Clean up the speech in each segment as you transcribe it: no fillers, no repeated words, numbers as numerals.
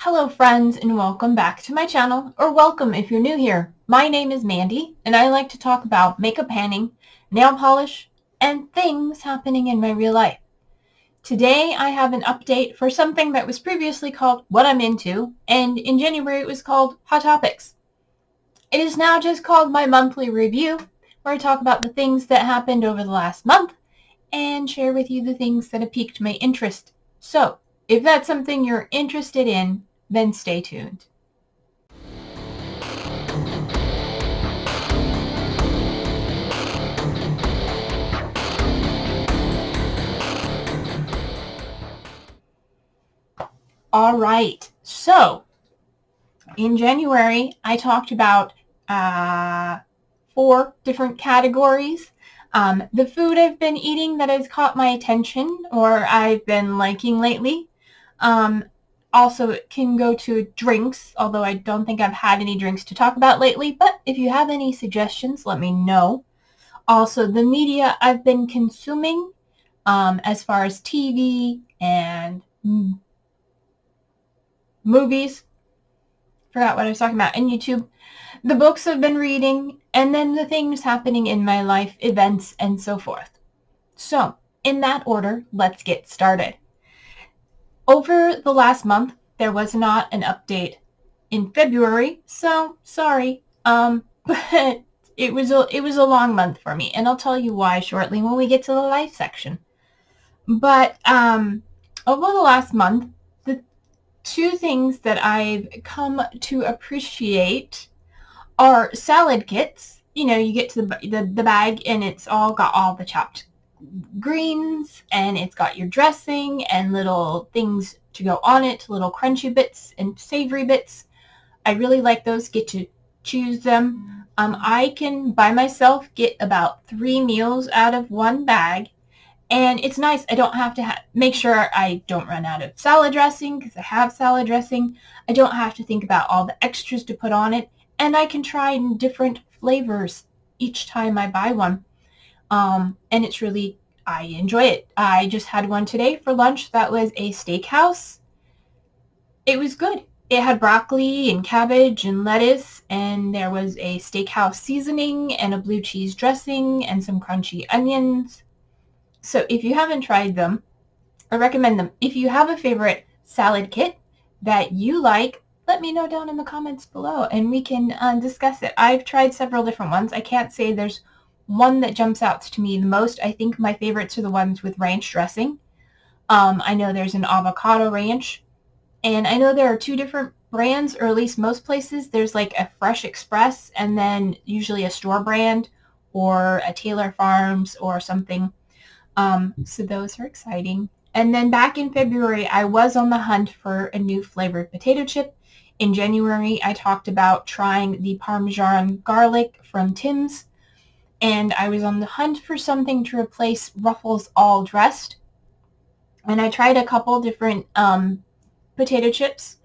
Hello friends and welcome back to my channel, or welcome if you're new here. My name is Mandy and I like to talk about makeup panning, nail polish, and things happening in my real life. Today I have an update for something that was previously called What I'm Into, and in January it was called Hot Topics. It is now just called my monthly review, where I talk about the things that happened over the last month and share with you the things that have piqued my interest. So, if that's something you're interested in, then stay tuned. All right, so in January, I talked about 4 different categories. The food I've been eating that has caught my attention or I've been liking lately. Also, it can go to drinks, although I don't think I've had any drinks to talk about lately, but if you have any suggestions, let me know. Also, the media I've been consuming as far as TV and movies. Forgot what I was talking about. And YouTube. The books I've been reading, and then the things happening in my life, events, and so forth. So, in that order, let's get started. Over the last month, there was not an update in February, so sorry. But it was a long month for me, and I'll tell you why shortly when we get to the life section. But over the last month, the 2 things that I've come to appreciate are salad kits. You know, you get to the bag and it's all got all the chopped greens and it's got your dressing and little things to go on it, little crunchy bits and savory bits. I really like those, get to choose them. I can by myself get about 3 meals out of one bag, and it's nice. I don't have to make sure I don't run out of salad dressing because I have salad dressing. I don't have to think about all the extras to put on it, and I can try different flavors each time I buy one. And it's really, I enjoy it. I just had one today for lunch that was a steakhouse. It was good. It had broccoli and cabbage and lettuce, and there was a steakhouse seasoning and a blue cheese dressing and some crunchy onions. So if you haven't tried them, I recommend them. If you have a favorite salad kit that you like, let me know down in the comments below and we can discuss it. I've tried several different ones. I can't say there's one that jumps out to me the most. I think my favorites are the ones with ranch dressing. I know there's an avocado ranch, and I know there are 2 different brands, or at least most places. There's like a Fresh Express and then usually a store brand or a Taylor Farms or something. So those are exciting. And then back in February, I was on the hunt for a new flavored potato chip. In January, I talked about trying the Parmesan garlic from Tim's, and I was on the hunt for something to replace Ruffles All Dressed. And I tried a couple different potato chips.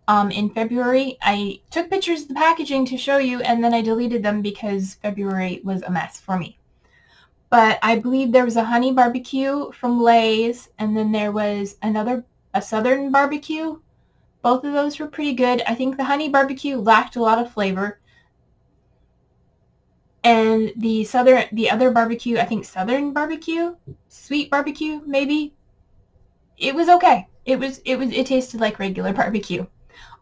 In February, I took pictures of the packaging to show you, and then I deleted them because February was a mess for me. But I believe there was a honey barbecue from Lay's, and then there was a southern barbecue. Both of those were pretty good. I think the honey barbecue lacked a lot of flavor. And the other barbecue, I think southern barbecue, sweet barbecue maybe, it was okay. It tasted like regular barbecue.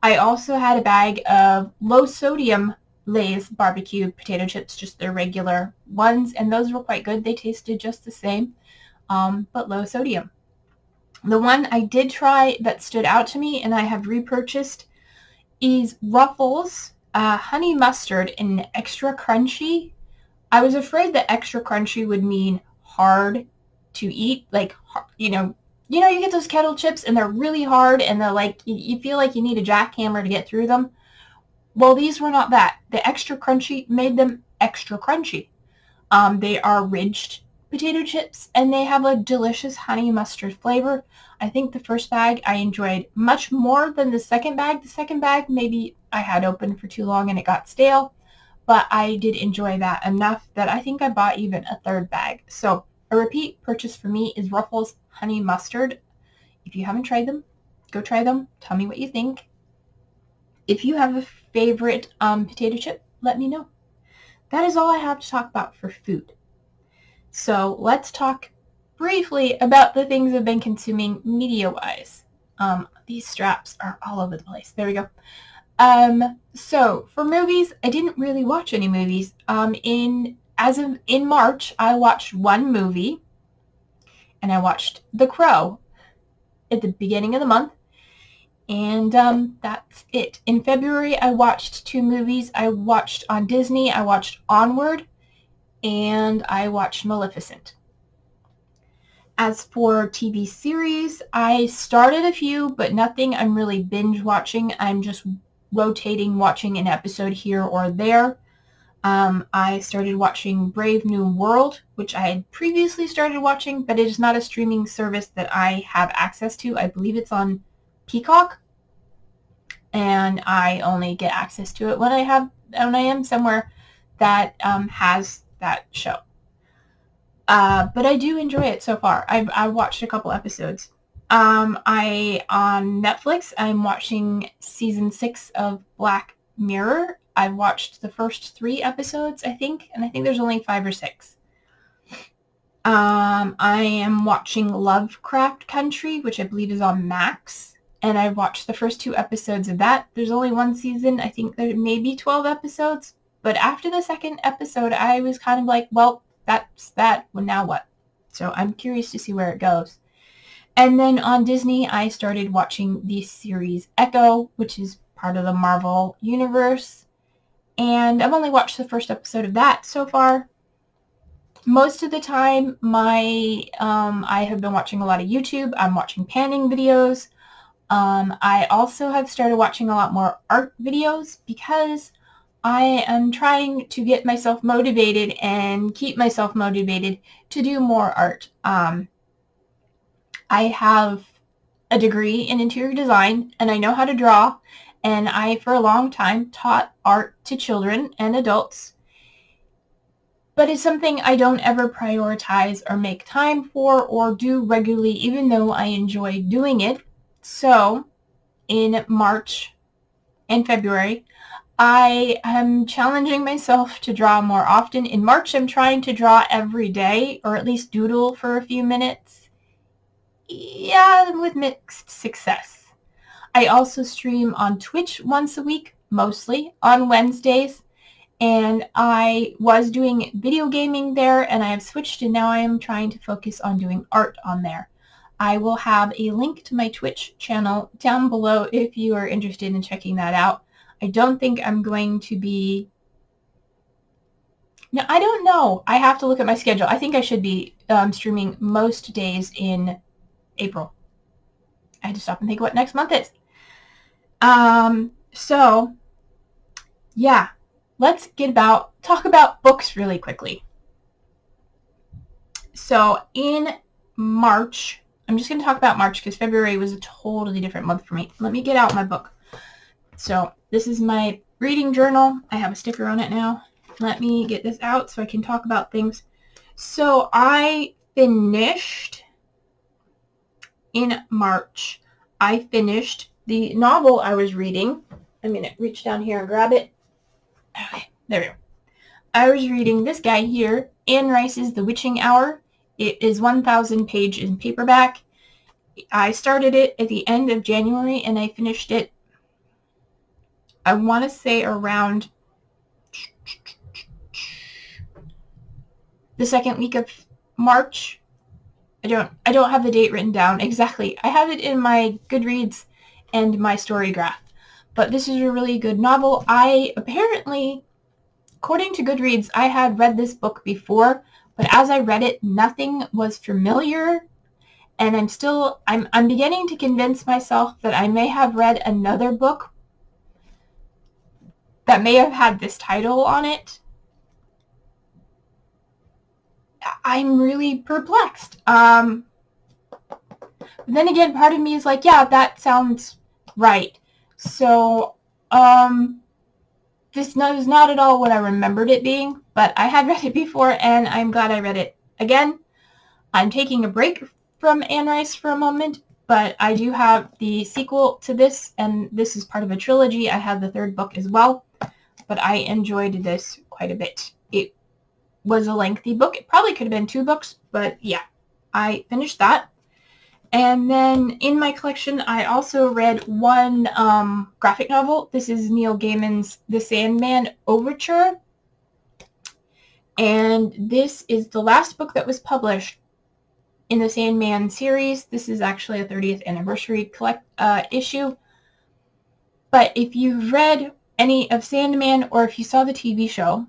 I also had a bag of low sodium Lay's barbecue potato chips, just their regular ones, and those were quite good. They tasted just the same, but low sodium. The one I did try that stood out to me and I have repurchased is Ruffles honey mustard and extra crunchy. I was afraid that extra crunchy would mean hard to eat, like, you get those kettle chips and they're really hard and they're like, you feel like you need a jackhammer to get through them. Well, these were not that. The extra crunchy made them extra crunchy. They are ridged potato chips, and they have a delicious honey mustard flavor. I think the first bag I enjoyed much more than the second bag. The second bag maybe I had open for too long and it got stale, but I did enjoy that enough that I think I bought even a 3rd bag. So a repeat purchase for me is Ruffles honey mustard. If you haven't tried them, go try them. Tell me what you think. If you have a favorite potato chip, let me know. That is all I have to talk about for food. So let's talk briefly about the things I've been consuming media-wise. These straps are all over the place. There we go. So for movies, I didn't really watch any movies. In March, I watched one movie, and I watched The Crow at the beginning of the month, and that's it. In February, I watched 2 movies. I watched on Disney. I watched Onward, and I watched Maleficent. As for TV series, I started a few, but nothing I'm really binge watching. I'm just rotating, watching an episode here or there. I started watching Brave New World, which I had previously started watching, but it is not a streaming service that I have access to. I believe it's on Peacock, and I only get access to it when I am somewhere that has that show. But I do enjoy it so far. I've watched a couple episodes. On Netflix, I'm watching season 6 of Black Mirror. I've watched the first 3 episodes, I think, and I think there's only 5 or 6. I am watching Lovecraft Country, which I believe is on Max, and I've watched the first 2 episodes of that. There's only 1 season. I think there may be 12 episodes, but after the second episode, I was kind of like, well, that's that. Well, now what? So I'm curious to see where it goes. And then on Disney, I started watching the series Echo, which is part of the Marvel universe. And I've only watched the first episode of that so far. Most of the time, I have been watching a lot of YouTube. I'm watching panning videos. I also have started watching a lot more art videos because I am trying to get myself motivated and keep myself motivated to do more art. I have a degree in interior design, and I know how to draw, and I, for a long time, taught art to children and adults. But it's something I don't ever prioritize or make time for or do regularly, even though I enjoy doing it. So, in March and February, I am challenging myself to draw more often. In March, I'm trying to draw every day, or at least doodle for a few minutes. Yeah, with mixed success. I also stream on Twitch once a week, mostly on Wednesdays, and I was doing video gaming there, and I have switched, and now I am trying to focus on doing art on there. I will have a link to my Twitch channel down below if you are interested in checking that out. I don't think I'm going to be... No, I don't know. I have to look at my schedule. I think I should be streaming most days in April. I had to stop and think what next month is. So, yeah. Let's talk about books really quickly. So, in March, I'm just going to talk about March because February was a totally different month for me. Let me get out my book. So, this is my reading journal. I have a sticker on it now. Let me get this out so I can talk about things. So, I finished in March. I finished the novel I was reading. I'm going to reach down here and grab it. Okay, there we go. I was reading this guy here, Anne Rice's The Witching Hour. It is 1,000 pages in paperback. I started it at the end of January, and I finished it, I want to say, around the second week of March. I don't have the date written down exactly. I have it in my Goodreads and my story graph. But this is a really good novel. I apparently, according to Goodreads, I had read this book before, but as I read it, nothing was familiar. And I'm beginning to convince myself that I may have read another book that may have had this title on it. I'm really perplexed. But then again, part of me is like, yeah, that sounds right. So, this is not at all what I remembered it being, but I had read it before, and I'm glad I read it again. I'm taking a break from Anne Rice for a moment, but I do have the sequel to this, and this is part of a trilogy. I have the third book as well, but I enjoyed this quite a bit. It was a lengthy book. It probably could have been 2 books, but yeah, I finished that. And then in my collection, I also read one graphic novel. This is Neil Gaiman's The Sandman Overture. And this is the last book that was published in the Sandman series. This is actually a 30th anniversary issue. But if you've read any of Sandman, or if you saw the TV show,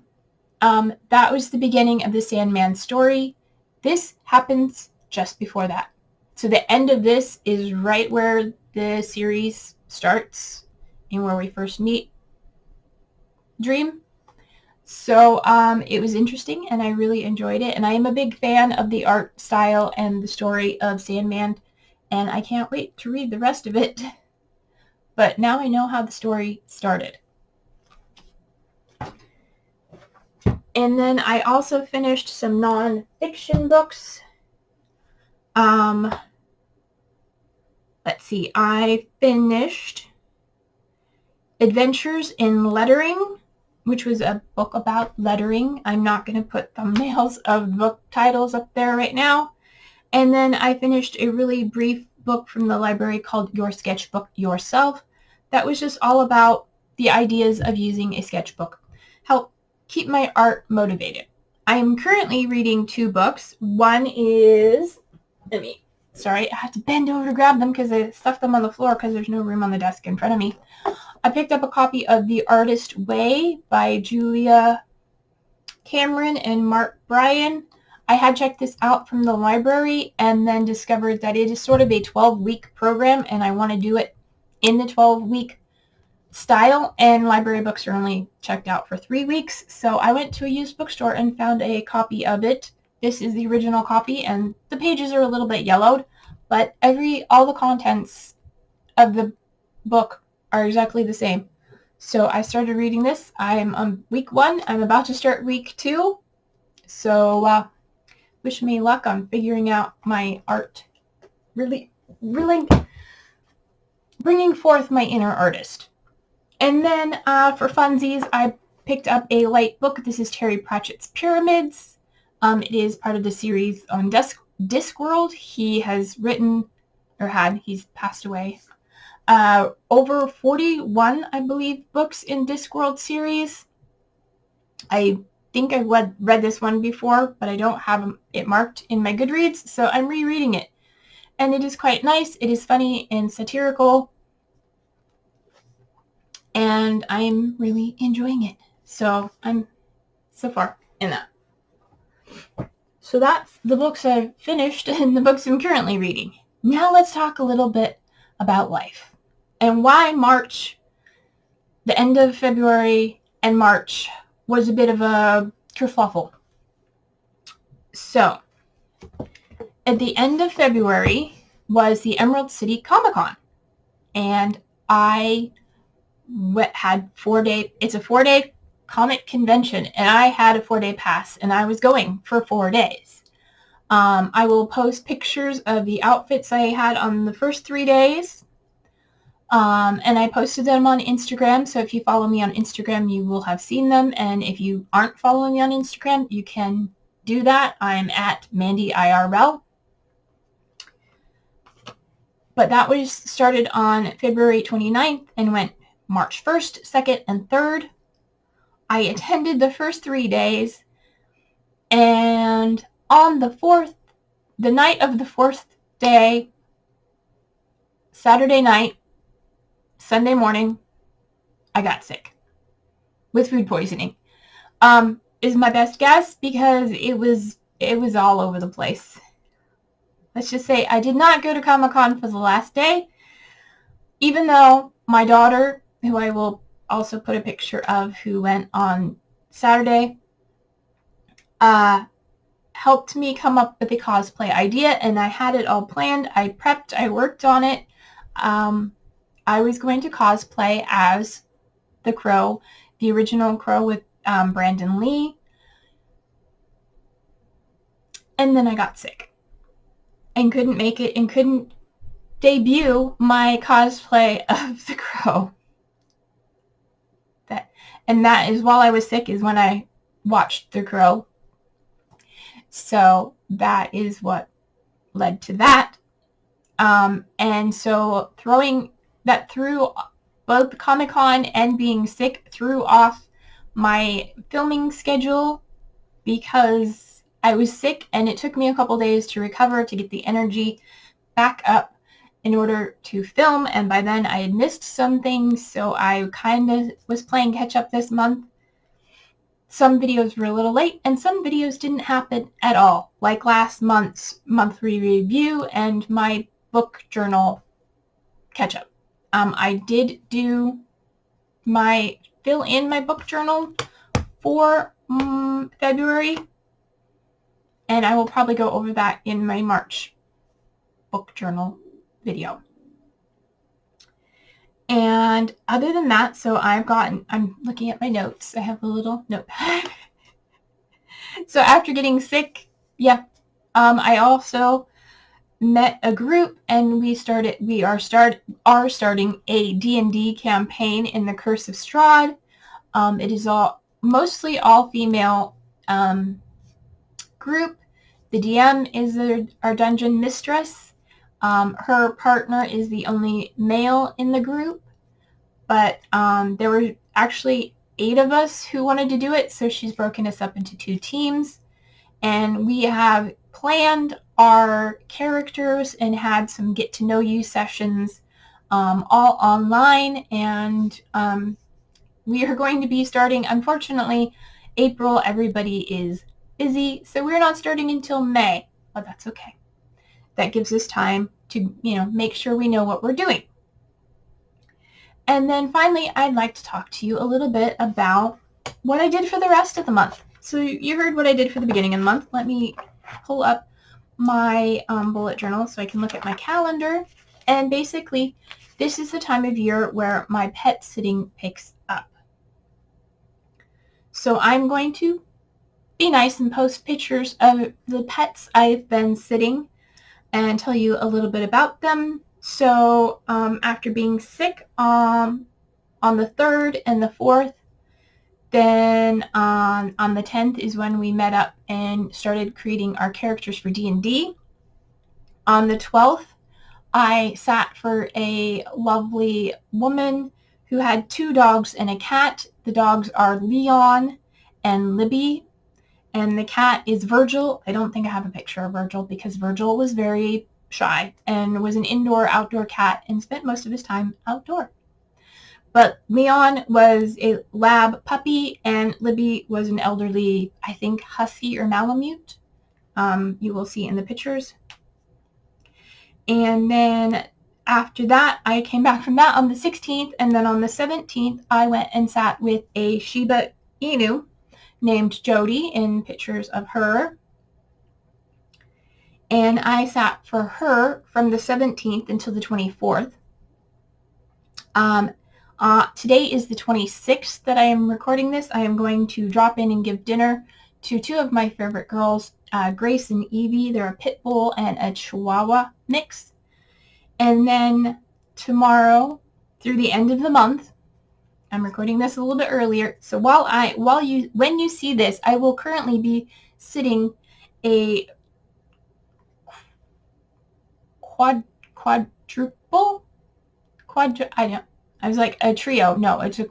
that was the beginning of the Sandman story. This happens just before that. So the end of this is right where the series starts and where we first meet Dream. So it was interesting, and I really enjoyed it. And I am a big fan of the art style and the story of Sandman, and I can't wait to read the rest of it. But now I know how the story started. And then I also finished some non-fiction books. Let's see, I finished Adventures in Lettering, which was a book about lettering. I'm not going to put thumbnails of book titles up there right now. And then I finished a really brief book from the library called Your Sketchbook Yourself. That was just all about the ideas of using a sketchbook. Help keep my art motivated. I am currently reading 2 books. One is, sorry, I had to bend over to grab them because I stuffed them on the floor because there's no room on the desk in front of me. I picked up a copy of The Artist Way by Julia Cameron and Mark Bryan. I had checked this out from the library and then discovered that it is sort of a 12-week program, and I want to do it in the 12-week style, and library books are only checked out for 3 weeks. So I went to a used bookstore and found a copy of it. This is the original copy, and the pages are a little bit yellowed, but all the contents of the book are exactly the same. So I started reading this. I'm on week 1. I'm about to start week 2. So wish me luck on figuring out my art. Really bringing forth my inner artist. And then for funsies, I picked up a light book. This is Terry Pratchett's Pyramids. It is part of the series on Discworld. He has written, he's passed away, over 41, I believe, books in Discworld series. I think I read this one before, but I don't have it marked in my Goodreads, so I'm rereading it. And it is quite nice. It is funny and satirical, and I'm really enjoying it. So I'm so far in that. So that's the books I've finished and the books I'm currently reading. Now let's talk a little bit about life and why March, the end of February and March, was a bit of a kerfluffle. So at the end of February was the Emerald City Comic-Con, and I had it's a 4-day comic convention, and I had a 4-day pass, and I was going for 4 days. I will post pictures of the outfits I had on the first 3 days, and I posted them on Instagram, so if you follow me on Instagram, you will have seen them, and if you aren't following me on Instagram, you can do that. I'm at MandyIRL. But that was started on February 29th and went March 1st, 2nd, and 3rd. I attended the first 3 days, and on the night of the 4th day, Saturday night, Sunday morning, I got sick with food poisoning. Is my best guess, because it was all over the place. Let's just say I did not go to Comic-Con for the last day, even though my daughter, who I will also put a picture of, who went on Saturday, helped me come up with a cosplay idea, and I had it all planned. I prepped, I worked on it. I was going to cosplay as the Crow, the original Crow with Brandon Lee, and then I got sick and couldn't make it and couldn't debut my cosplay of the Crow. And that is while I was sick is when I watched The Crow. So that is what led to that. And so throwing that through both Comic-Con and being sick threw off my filming schedule because I was sick and it took me a couple days to recover, to get the energy back up in order to film. And by then I had missed some things, so I kind of was playing catch up this month. Some videos were a little late and some videos didn't happen at all, like last month's monthly review and my book journal catch up. I did do fill in my book journal for February, and I will probably go over that in my March book journal video. And other than that, so I'm looking at my notes. I have a little notepad. So after getting sick, I also met a group and we are starting a D&D campaign in the Curse of Strahd. It is mostly all female group. The DM is our dungeon mistress. Her partner is the only male in the group, but there were actually 8 of us who wanted to do it, so she's broken us up into 2 teams, and we have planned our characters and had some get to know you sessions all online, and we are going to be starting, unfortunately, April. Everybody is busy, so we're not starting until May, but that's okay. That gives us time to, make sure we know what we're doing. And then finally, I'd like to talk to you a little bit about what I did for the rest of the month. So you heard what I did for the beginning of the month. Let me pull up my bullet journal so I can look at my calendar. And basically, this is the time of year where my pet sitting picks up. So I'm going to be nice and post pictures of the pets I've been sitting and tell you a little bit about them. So after being sick on the 3rd and the 4th, then on the 10th is when we met up and started creating our characters for D&D. On the 12th, I sat for a lovely woman who had 2 dogs and a cat. The dogs are Leon and Libby, and the cat is Virgil. I don't think I have a picture of Virgil because Virgil was very shy and was an indoor-outdoor cat and spent most of his time outdoor. But Leon was a lab puppy and Libby was an elderly, I think, husky or Malamute. You will see in the pictures. And then after that, I came back from that on the 16th, and then on the 17th, I went and sat with a Shiba Inu named Jody in pictures of her. And I sat for her from the 17th until the 24th. Today is the 26th that I am recording this. I am going to drop in and give dinner to 2 of my favorite girls, Grace and Evie. They're a pit bull and a chihuahua mix. And then tomorrow, through the end of the month, I'm recording this a little bit earlier. So when you see this, I will currently be sitting a quadruple. I was like a trio. No, it's a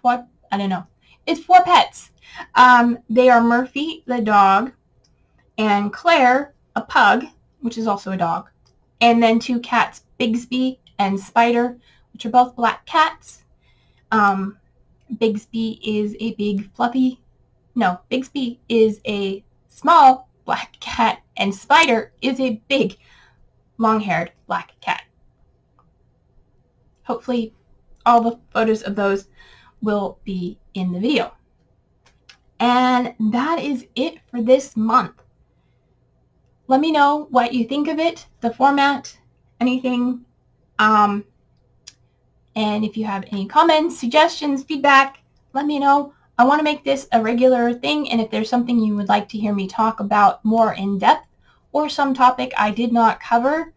I don't know. It's 4 pets. They are Murphy, the dog, and Claire, a pug, which is also a dog, and then 2 cats, Bigsby and Spider, which are both black cats. Bigsby is a big fluffy. No, Bigsby is a small black cat, and Spider is a big long-haired black cat. Hopefully all the photos of those will be in the video. And that is it for this month. Let me know what you think of it, the format, anything. And if you have any comments, suggestions, feedback, let me know. I want to make this a regular thing, and if there's something you would like to hear me talk about more in depth or some topic I did not cover,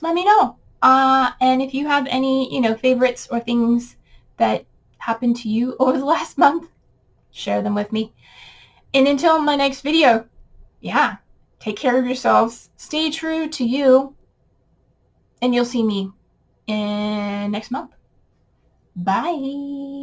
let me know. And if you have any, favorites or things that happened to you over the last month, share them with me. And until my next video, yeah, take care of yourselves, stay true to you, and you'll see me in next month. Bye.